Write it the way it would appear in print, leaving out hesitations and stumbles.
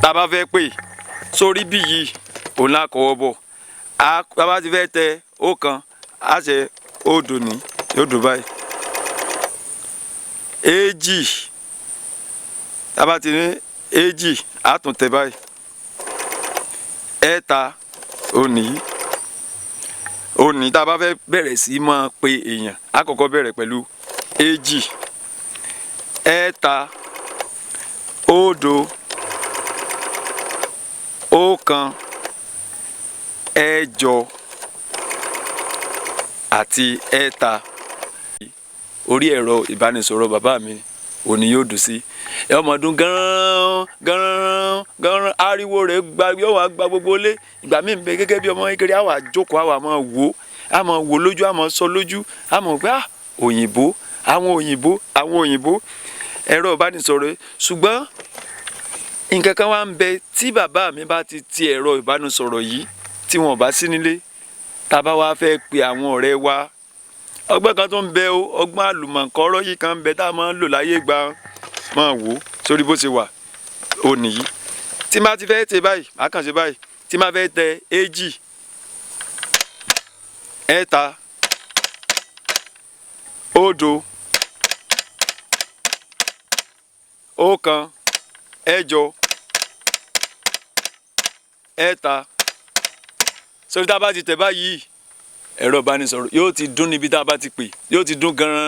tá a bá fẹ́ pè sórí bí yìí òun là kọ́wọ́ bọ̀ a bá ti fẹ́ tẹ ọ̀kan a ṣe òdo ní yóò dùn báyìí èjì tá a bá ti ní èjì a tún tẹ báyìí ẹ̀ta òní tá a bá fẹ́ bẹ̀rẹ̀ sí máa pe èèyàn a kọ́kọ́ bẹ̀rẹ̀ pẹ̀lú èjì ẹ̀ta òdo ọ̀kan ẹ̀jọ àti ẹ̀ta. Orí ẹ̀rọ ìbánisọ̀rọ̀ bàbá mi òní yóò dùn sí ọmọdún gánran gánran gánran ariwo rẹ̀ yóò wá gba gbogbo ilé. Ìgbà míì ń bẹ gẹ́gẹ́ bí ọmọ kékeré àwa jókòó àwa máa wò lójú àmọ́ sọ lójú àmọ́ pé òyìnbó àwọn òyìnbó ẹ̀rọ ìbánisọ̀rọ̀ ṣùgbọ́n nǹkan kan wá ń bẹ tí bàbá mi bá ti ẹ̀rọ ìbánisọ̀rọ̀ yìí tí wọn ò bá sí nílé tá a bá wá fẹ́ pe àwọn ọ̀rẹ́ wa ọgbọ́n kan tó ń bẹ o ọgbọ́n àlùmọ̀kọ́rọ́ yìí kan ń bẹ tá a máa ń lò láyé ìgbà máa wò sórí bó ṣe wà òní yìí tí má ti fẹ́ tẹ báyìí má kàn ṣe báyìí tí má fẹ́ tẹ èjì ẹ̀ta òdo ọ̀kan ẹ̀jọ ẹ̀ta sórí tá a bá ti tẹ̀ báyìí ẹ̀rọ ìbánisọ̀rọ̀ yóò ti dún níbi tá a bá ti pè yóò ti dún gan-an.